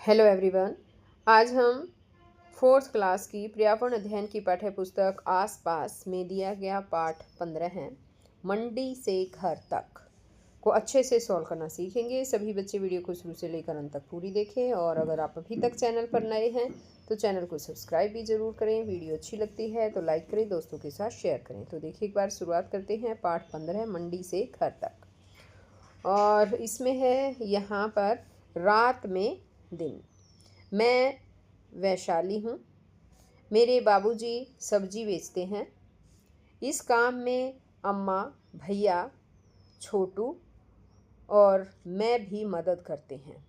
Hello everyone. आज हम fourth class की पर्यावरण अध्ययन की पाठ्य पुस्तक आसपास में दिया गया पाठ 15 है, मंडी से घर तक को अच्छे से सॉल्व करना सीखेंगे। सभी बच्चे वीडियो को शुरू से लेकर अंत तक पूरी देखें और अगर आप अभी तक चैनल पर नए हैं तो चैनल को सब्सक्राइब भी ज़रूर करें। वीडियो अच्छी लगती है तो लाइक करें, दोस्तों के साथ शेयर करें। तो देखिए एक बार शुरुआत करते हैं। पाठ 15 मंडी से घर तक, और इसमें है यहाँ पर रात में दिन। मैं वैशाली हूँ, मेरे बाबूजी सब्जी बेचते हैं। इस काम में अम्मा, भैया, छोटू और मैं भी मदद करते हैं।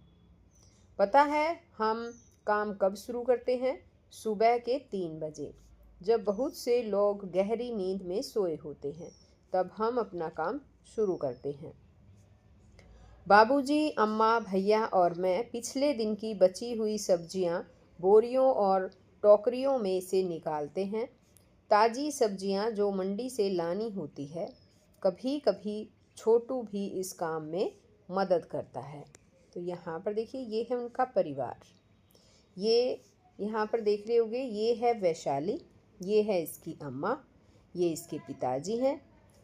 पता है हम काम कब शुरू करते हैं? सुबह के 3 बजे, जब बहुत से लोग गहरी नींद में सोए होते हैं, तब हम अपना काम शुरू करते हैं। बाबूजी, अम्मा, भैया और मैं पिछले दिन की बची हुई सब्जियां बोरियों और टोकरियों में से निकालते हैं। ताज़ी सब्जियां जो मंडी से लानी होती है। कभी कभी छोटू भी इस काम में मदद करता है। तो यहाँ पर देखिए, ये है उनका परिवार। ये यहाँ पर देख रहे होंगे, ये है वैशाली, ये है इसकी अम्मा, ये इसके पिताजी हैं,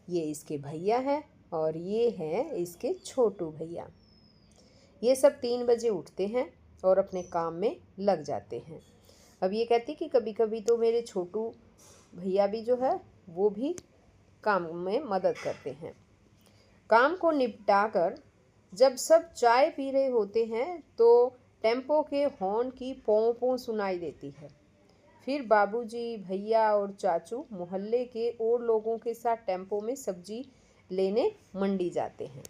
ये इसके भैया हैं और ये हैं इसके छोटू भैया। ये सब 3 बजे उठते हैं और अपने काम में लग जाते हैं। अब ये कहती कि कभी कभी तो मेरे छोटू भैया भी जो है वो भी काम में मदद करते हैं। काम को निपटाकर जब सब चाय पी रहे होते हैं तो टेम्पो के हॉर्न की पों पों सुनाई देती है। फिर बाबूजी, भैया और चाचू मोहल्ले के और लोगों के साथ टेम्पो में सब्जी लेने मंडी जाते हैं।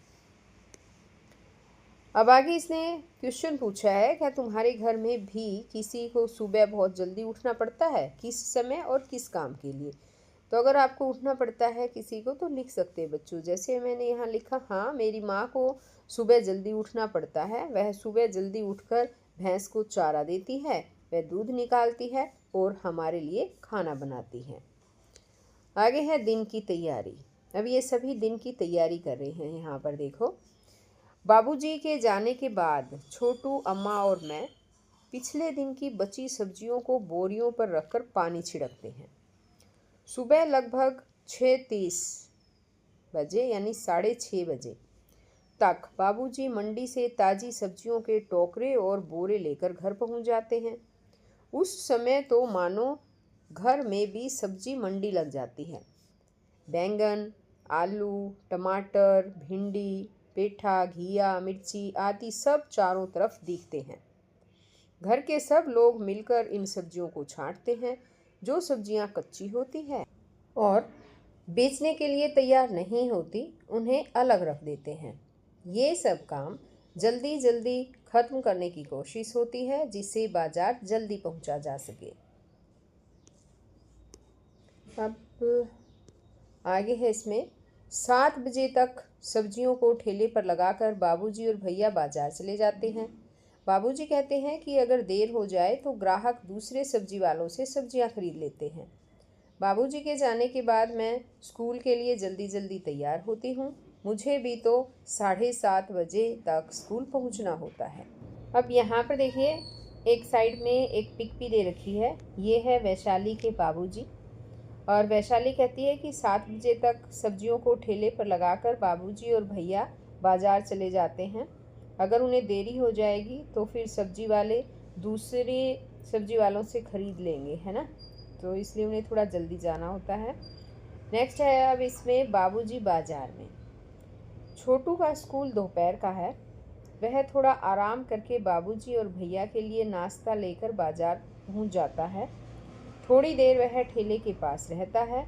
अब आगे इसने क्वेश्चन पूछा है, क्या तुम्हारे घर में भी किसी को सुबह बहुत जल्दी उठना पड़ता है? किस समय और किस काम के लिए? तो अगर आपको उठना पड़ता है किसी को तो लिख सकते हैं बच्चों। जैसे मैंने यहाँ लिखा, हाँ मेरी माँ को सुबह जल्दी उठना पड़ता है। वह सुबह जल्दी उठकर भैंस को चारा देती है, वह दूध निकालती है और हमारे लिए खाना बनाती है। आगे है दिन की तैयारी। अब ये सभी दिन की तैयारी कर रहे हैं। यहाँ पर देखो, बाबूजी के जाने के बाद छोटू, अम्मा और मैं पिछले दिन की बची सब्जियों को बोरियों पर रखकर पानी छिड़कते हैं। सुबह लगभग 6:30 बजे यानी 6:30 बजे तक बाबूजी मंडी से ताज़ी सब्जियों के टोकरे और बोरे लेकर घर पहुंच जाते हैं। उस समय तो मानो घर में भी सब्जी मंडी लग जाती है। बैंगन, आलू, टमाटर, भिंडी, पेठा, घिया, मिर्ची आदि सब चारों तरफ दिखते हैं। घर के सब लोग मिलकर इन सब्जियों को छांटते हैं। जो सब्जियां कच्ची होती है और बेचने के लिए तैयार नहीं होती, उन्हें अलग रख देते हैं। ये सब काम जल्दी जल्दी खत्म करने की कोशिश होती है, जिससे बाजार जल्दी पहुंचा जा सके। अब आगे है इसमें, 7 बजे तक सब्जियों को ठेले पर लगाकर बाबूजी और भैया बाजार चले जाते हैं। बाबूजी कहते हैं कि अगर देर हो जाए तो ग्राहक दूसरे सब्जी वालों से सब्जियां खरीद लेते हैं। बाबूजी के जाने के बाद मैं स्कूल के लिए जल्दी जल्दी तैयार होती हूँ। मुझे भी तो 7:30 बजे तक स्कूल पहुँचना होता है। अब यहाँ पर देखिए, एक साइड में एक पिक भी दे रखी है। ये है वैशाली के बाबूजी, और वैशाली कहती है कि 7 बजे तक सब्जियों को ठेले पर लगाकर बाबूजी और भैया बाजार चले जाते हैं। अगर उन्हें देरी हो जाएगी तो फिर सब्जी वाले दूसरे सब्जी वालों से ख़रीद लेंगे, है ना, तो इसलिए उन्हें थोड़ा जल्दी जाना होता है। नेक्स्ट है अब इसमें बाबूजी बाजार में। छोटू का स्कूल दोपहर का है। वह थोड़ा आराम करके बाबूजी और भैया के लिए नाश्ता लेकर बाजार पहुंच जाता है। थोड़ी देर वह ठेले के पास रहता है,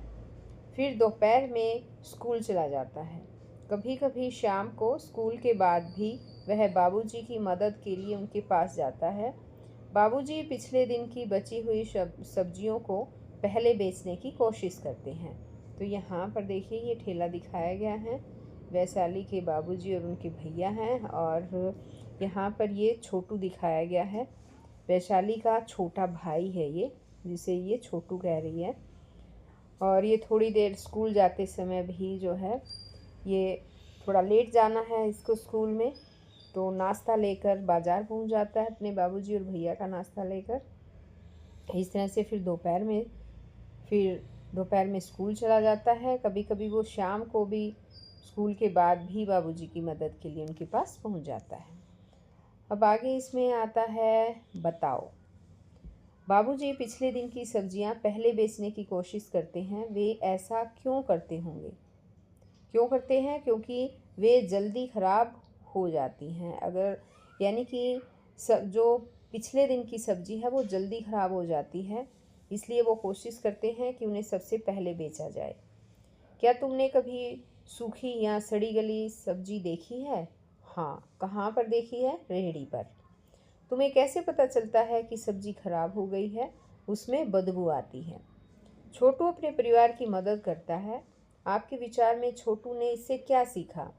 फिर दोपहर में स्कूल चला जाता है। कभी कभी शाम को स्कूल के बाद भी वह बाबूजी की मदद के लिए उनके पास जाता है। बाबूजी पिछले दिन की बची हुई सब्जियों को पहले बेचने की कोशिश करते हैं। तो यहाँ पर देखिए, ये ठेला दिखाया गया है। वैशाली के बाबूजी और उनके भैया हैं, और यहाँ पर ये छोटू दिखाया गया है। वैशाली का छोटा भाई है ये, जिसे ये छोटू कह रही है। और ये थोड़ी देर स्कूल जाते समय भी जो है, ये थोड़ा लेट जाना है इसको स्कूल में, तो नाश्ता लेकर बाज़ार पहुंच जाता है अपने बाबूजी और भैया का नाश्ता लेकर। इस तरह से फिर दोपहर में स्कूल चला जाता है। कभी कभी वो शाम को भी स्कूल के बाद भी बाबूजी की मदद के लिए उनके पास पहुंच जाता है। अब आगे इसमें आता है बताओ। बाबूजी पिछले दिन की सब्जियां पहले बेचने की कोशिश करते हैं। वे ऐसा क्यों करते होंगे? क्यों करते हैं? क्योंकि वे जल्दी ख़राब हो जाती हैं। अगर यानी कि जो पिछले दिन की सब्ज़ी है वो जल्दी ख़राब हो जाती है, इसलिए वो कोशिश करते हैं कि उन्हें सबसे पहले बेचा जाए। क्या तुमने कभी सूखी या सड़ी गली सब्ज़ी देखी है? हाँ। कहाँ पर देखी है? रेहड़ी पर। तुम्हें कैसे पता चलता है कि सब्ज़ी खराब हो गई है? उसमें बदबू आती है। छोटू अपने परिवार की मदद करता है। आपके विचार में छोटू ने इससे क्या सीखा?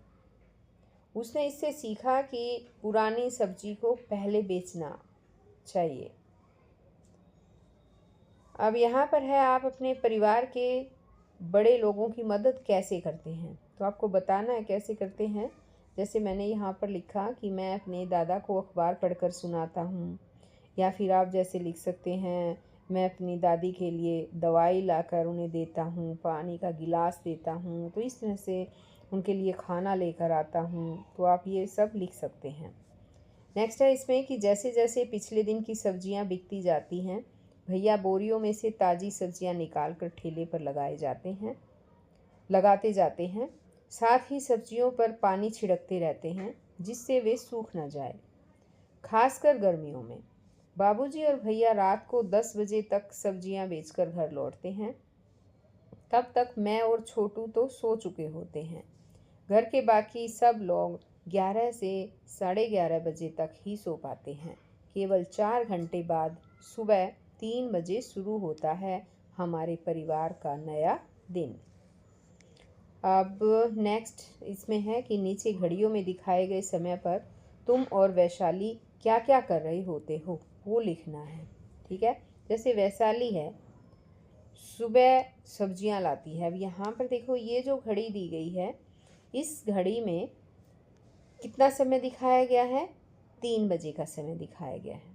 उसने इससे सीखा कि पुरानी सब्जी को पहले बेचना चाहिए। अब यहाँ पर है, आप अपने परिवार के बड़े लोगों की मदद कैसे करते हैं? तो आपको बताना है कैसे करते हैं। जैसे मैंने यहाँ पर लिखा कि मैं अपने दादा को अखबार पढ़कर सुनाता हूँ, या फिर आप जैसे लिख सकते हैं मैं अपनी दादी के लिए दवाई लाकर उन्हें देता हूँ, पानी का गिलास देता हूँ, तो इस तरह से उनके लिए खाना लेकर आता हूँ। तो आप ये सब लिख सकते हैं। नेक्स्ट है इसमें कि जैसे जैसे पिछले दिन की सब्जियां बिकती जाती हैं, भैया बोरियों में से ताज़ी सब्जियां निकाल कर ठेले पर लगाते जाते हैं। साथ ही सब्जियों पर पानी छिड़कते रहते हैं जिससे वे सूख न जाए, खासकर गर्मियों में। बाबूजी और भैया रात को 10 बजे तक सब्जियां बेचकर घर लौटते हैं। तब तक मैं और छोटू तो सो चुके होते हैं। घर के बाकी सब लोग 11 से 11:30 बजे तक ही सो पाते हैं। केवल 4 घंटे बाद सुबह 3 बजे शुरू होता है हमारे परिवार का नया दिन। अब नेक्स्ट इसमें है कि नीचे घड़ियों में दिखाए गए समय पर तुम और वैशाली क्या क्या कर रहे होते हो, वो लिखना है। ठीक है, जैसे वैशाली है, सुबह सब्जियां लाती है। अब यहाँ पर देखो, ये जो घड़ी दी गई है, इस घड़ी में कितना समय दिखाया गया है? 3 बजे का समय दिखाया गया है।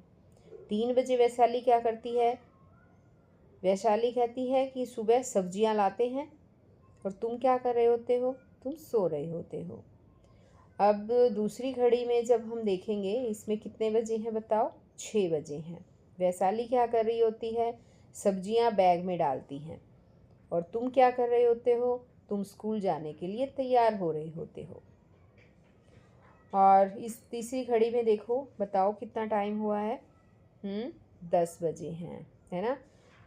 3 बजे वैशाली क्या करती है? वैशाली कहती है कि सुबह सब्जियां लाते हैं और तुम क्या कर रहे होते हो? तुम सो रहे होते हो। अब दूसरी घड़ी में जब हम देखेंगे, इसमें कितने बजे हैं बताओ? 6 बजे हैं। वैशाली क्या कर रही होती है? सब्जियां बैग में डालती हैं। और तुम क्या कर रहे होते हो? तुम स्कूल जाने के लिए तैयार हो रहे होते हो। और इस तीसरी घड़ी में देखो, बताओ कितना टाइम हुआ है? 10 बजे हैं, है ना।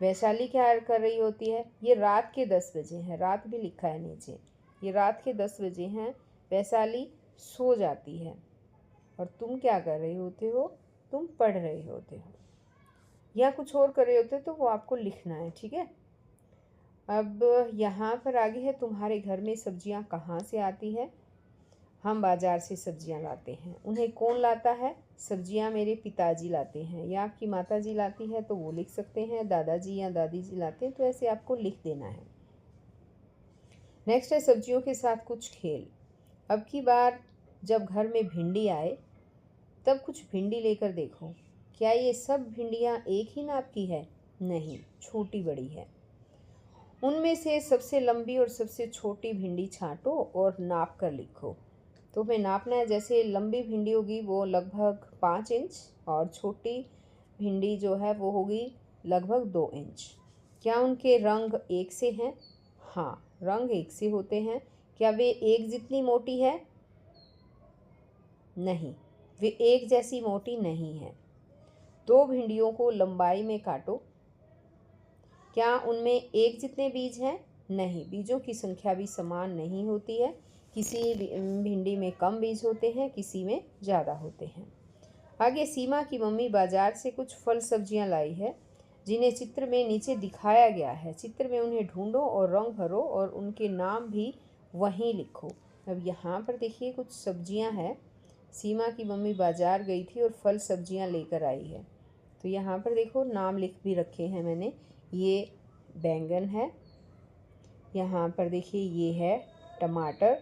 वैशाली क्या कर रही होती है? ये रात के 10 बजे हैं, रात भी लिखा है नीचे। ये रात के 10 बजे हैं। वैशाली सो जाती है और तुम क्या कर रहे होते हो? तुम पढ़ रहे होते हो या कुछ और कर रहे होते हो, तो वो आपको लिखना है। ठीक है। अब यहाँ पर आगे है, तुम्हारे घर में सब्जियाँ कहाँ से आती है? हम बाज़ार से सब्जियां लाते हैं। उन्हें कौन लाता है? सब्जियां मेरे पिताजी लाते हैं, या आपकी माताजी लाती है तो वो लिख सकते हैं, दादाजी या दादी जी लाते हैं, तो ऐसे आपको लिख देना है। नेक्स्ट है सब्जियों के साथ कुछ खेल। अब की बार जब घर में भिंडी आए तब कुछ भिंडी लेकर देखो। क्या ये सब भिंडियाँ एक ही नाप की है? नहीं, छोटी बड़ी है। उनमें से सबसे लंबी और सबसे छोटी भिंडी छांटो और नाप कर लिखो। तो हमें नापना है। जैसे लंबी भिंडी होगी वो लगभग 5 इंच, और छोटी भिंडी जो है वो होगी लगभग 2 इंच। क्या उनके रंग एक से हैं? हाँ, रंग एक से होते हैं। क्या वे एक जितनी मोटी है? नहीं, वे एक जैसी मोटी नहीं है। 2 भिंडियों को लंबाई में काटो। क्या उनमें एक जितने बीज हैं? नहीं, बीजों की संख्या भी समान नहीं होती है। किसी भिंडी में कम बीज होते हैं, किसी में ज़्यादा होते हैं। आगे सीमा की मम्मी बाजार से कुछ फल सब्जियां लाई है जिन्हें चित्र में नीचे दिखाया गया है। चित्र में उन्हें ढूंढो और रंग भरो और उनके नाम भी वहीं लिखो। अब यहाँ पर देखिए, कुछ सब्जियां हैं। सीमा की मम्मी बाजार गई थी और फल सब्जियां लेकर आई है। तो यहाँ पर देखो, नाम लिख भी रखे हैं मैंने। ये बैंगन है, यहाँ पर देखिए ये है टमाटर,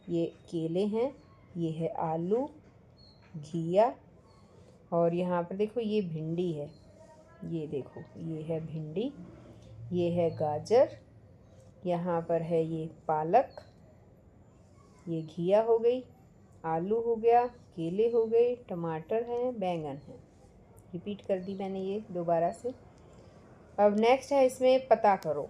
ये केले हैं, ये है आलू, घिया, और यहाँ पर देखो ये भिंडी है, ये देखो ये है भिंडी, ये है गाजर, यहाँ पर है ये पालक, ये घिया हो गई, आलू हो गया, केले हो गए, टमाटर हैं, बैंगन है। रिपीट कर दी मैंने ये दोबारा से। अब नेक्स्ट है इसमें पता करो।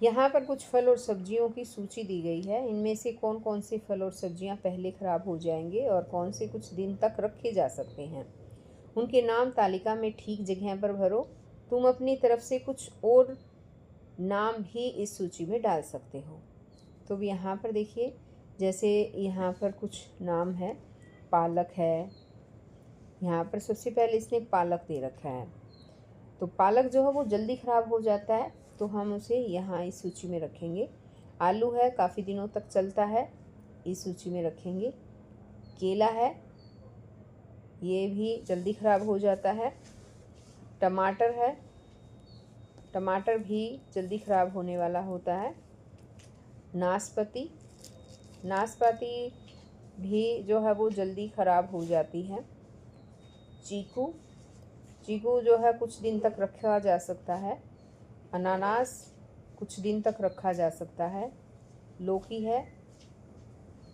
यहाँ पर कुछ फल और सब्जियों की सूची दी गई है। इनमें से कौन कौन से फल और सब्जियाँ पहले ख़राब हो जाएंगे और कौन से कुछ दिन तक रखे जा सकते हैं। उनके नाम तालिका में ठीक जगह पर भरो। तुम अपनी तरफ से कुछ और नाम भी इस सूची में डाल सकते हो। तो यहाँ पर देखिए, जैसे यहाँ पर कुछ नाम है, पालक है, यहाँ पर सबसे पहले इसने पालक दे रखा है। तो पालक जो है वो जल्दी ख़राब हो जाता है, तो हम उसे यहाँ इस सूची में रखेंगे। आलू है, काफ़ी दिनों तक चलता है, इस सूची में रखेंगे। केला है, ये भी जल्दी ख़राब हो जाता है। टमाटर है, टमाटर भी जल्दी ख़राब होने वाला होता है। नाशपाती, नाशपाती भी जो है वो जल्दी ख़राब हो जाती है। चीकू, चीकू जो है कुछ दिन तक रखा जा सकता है। अनानास कुछ दिन तक रखा जा सकता है। लौकी है,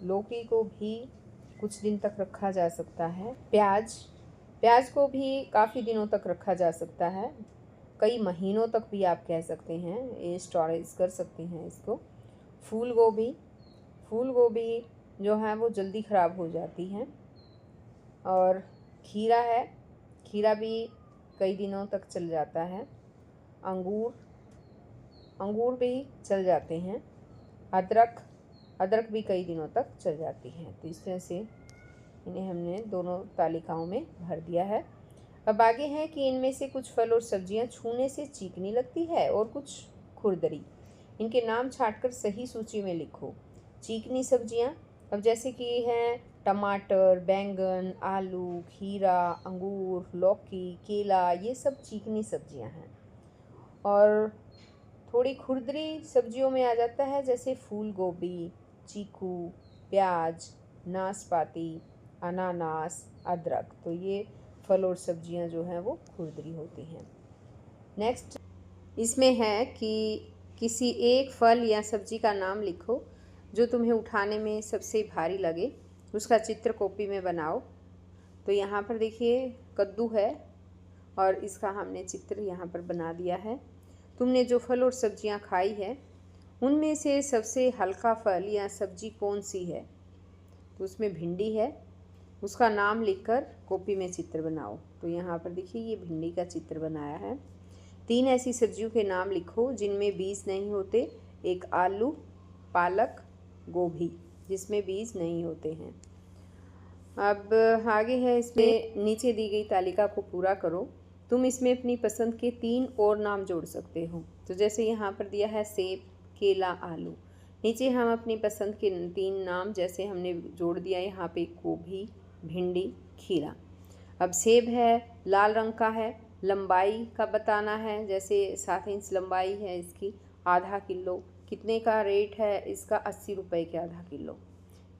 लौकी को भी कुछ दिन तक रखा जा सकता है। प्याज, प्याज को भी काफ़ी दिनों तक रखा जा सकता है, कई महीनों तक भी आप कह सकते हैं, ये स्टोरेज कर सकते हैं इसको। फूल गोभी, फूल गोभी जो है वो जल्दी ख़राब हो जाती है। और खीरा है, खीरा भी कई दिनों तक चल जाता है। अंगूर, अंगूर भी चल जाते हैं। अदरक, अदरक भी कई दिनों तक चल जाती है। तो इस तरह से इन्हें हमने दोनों तालिकाओं में भर दिया है। अब आगे है कि इनमें से कुछ फल और सब्जियां छूने से चीकनी लगती है और कुछ खुरदरी। इनके नाम छांटकर सही सूची में लिखो। चीकनी सब्जियां, अब जैसे कि हैं टमाटर, बैंगन, आलू, खीरा, अंगूर, लौकी, केला, ये सब चीकनी सब्जियां हैं। और थोड़ी खुरदरी सब्जियों में आ जाता है, जैसे फूल गोभी, चीकू, प्याज, नाशपाती, अनानास, अदरक। तो ये फल और सब्जियां जो हैं वो खुरदरी होती हैं। नेक्स्ट इसमें है कि किसी एक फल या सब्जी का नाम लिखो जो तुम्हें उठाने में सबसे भारी लगे, उसका चित्र कॉपी में बनाओ। तो यहाँ पर देखिए कद्दू है और इसका हमने चित्र यहाँ पर बना दिया है। तुमने जो फल और सब्जियाँ खाई है उनमें से सबसे हल्का फल या सब्जी कौन सी है? तो उसमें भिंडी है, उसका नाम लिखकर कॉपी में चित्र बनाओ। तो यहाँ पर देखिए ये भिंडी का चित्र बनाया है। 3 ऐसी सब्जियों के नाम लिखो जिनमें बीज नहीं होते। एक आलू, पालक, गोभी, जिसमें बीज नहीं होते हैं। अब आगे है, इसमें नीचे दी गई तालिका को पूरा करो। तुम इसमें अपनी पसंद के 3 और नाम जोड़ सकते हो। तो जैसे यहाँ पर दिया है सेब, केला, आलू, नीचे हम अपनी पसंद के 3 नाम जैसे हमने जोड़ दिया यहाँ पे गोभी, भिंडी, खीरा। अब सेब है, लाल रंग का है, लंबाई का बताना है, जैसे 7 इंच लंबाई है इसकी, आधा किलो। कितने का रेट है इसका? 80 रुपये के आधा किलो।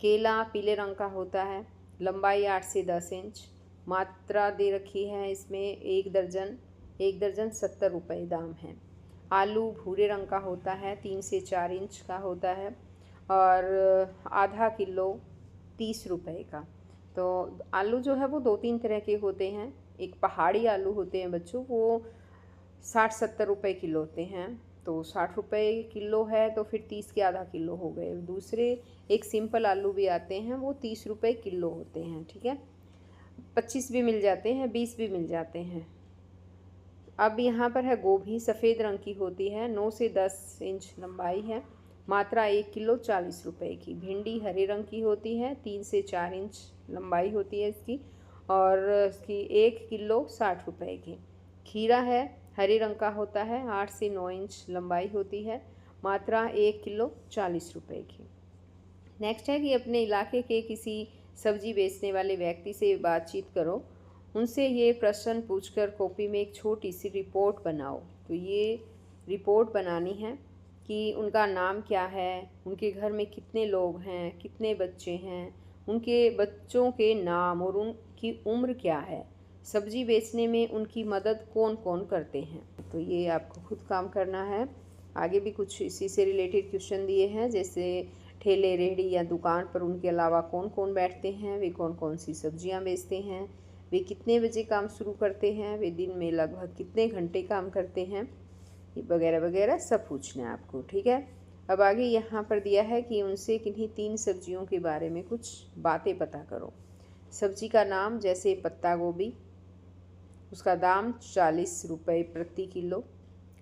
केला पीले रंग का होता है, लंबाई 8 से 10 इंच, मात्रा दे रखी है इसमें 1 दर्जन, 1 दर्जन 70 रुपये दाम है। आलू भूरे रंग का होता है, 3 से 4 इंच का होता है, और आधा किलो 30 रुपये का। तो आलू जो है वो 2-3 तरह के होते हैं। एक पहाड़ी आलू होते हैं बच्चों, वो 60-70 रुपये किलो होते हैं। तो 60 रुपये किलो है तो फिर 30 के आधा किलो हो गए। दूसरे एक सिंपल आलू भी आते हैं, वो 30 रुपये किलो होते हैं, ठीक है। 25 भी मिल जाते हैं, 20 भी मिल जाते हैं। अब यहाँ पर है गोभी, सफ़ेद रंग की होती है, 9 से 10 इंच लंबाई है, मात्रा 1 किलो 40 रुपये की। भिंडी हरे रंग की होती है, 3 से 4 इंच लंबाई होती है इसकी, और इसकी 1 किलो 60 रुपये की। खीरा है, हरे रंग का होता है, 8 से 9 इंच लंबाई होती है, मात्रा 1 किलो 40 रुपये की। नेक्स्ट है कि अपने इलाके के किसी सब्जी बेचने वाले व्यक्ति से बातचीत करो, उनसे ये प्रश्न पूछकर कॉपी में एक छोटी सी रिपोर्ट बनाओ। तो ये रिपोर्ट बनानी है कि उनका नाम क्या है, उनके घर में कितने लोग हैं, कितने बच्चे हैं, उनके बच्चों के नाम और उनकी उम्र क्या है, सब्जी बेचने में उनकी मदद कौन कौन करते हैं। तो ये आपको खुद काम करना है। आगे भी कुछ इसी से रिलेटेड क्वेश्चन दिए हैं, जैसे ठेले रेहड़ी या दुकान पर उनके अलावा कौन कौन बैठते हैं, वे कौन कौन सी सब्जियां बेचते हैं, वे कितने बजे काम शुरू करते हैं, वे दिन में लगभग कितने घंटे काम करते हैं, वगैरह वगैरह सब पूछना है आपको। ठीक है। अब आगे यहाँ पर दिया है कि उनसे किन्हीं 3 सब्जियों के बारे में कुछ बातें पता करो। सब्जी का नाम, जैसे पत्ता गोभी, उसका दाम 40 रुपये प्रति किलो,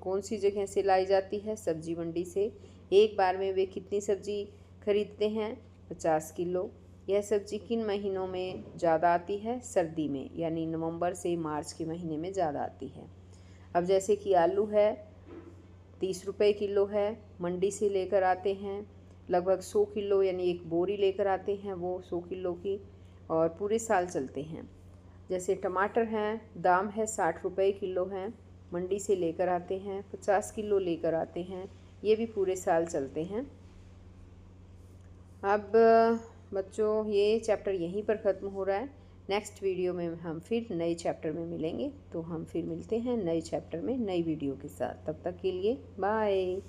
कौन सी जगह से लाई जाती है, सब्जी मंडी से, एक बार में वे कितनी सब्जी खरीदते हैं, 50 किलो, यह सब्जी किन महीनों में ज़्यादा आती है, सर्दी में, यानी नवंबर से मार्च के महीने में ज़्यादा आती है। अब जैसे कि आलू है 30 रुपये किलो है, मंडी से लेकर आते हैं, लगभग 100 किलो यानी एक बोरी लेकर आते हैं वो 100 किलो की, और पूरे साल चलते हैं। जैसे टमाटर हैं, दाम है 60 रुपये किलो हैं, मंडी से लेकर आते हैं, 50 किलो लेकर आते हैं, ये भी पूरे साल चलते हैं। अब बच्चों ये चैप्टर यहीं पर ख़त्म हो रहा है। नेक्स्ट वीडियो में हम फिर नए चैप्टर में मिलेंगे, तो हम फिर मिलते हैं नए चैप्टर में नई वीडियो के साथ। तब तक के लिए बाय।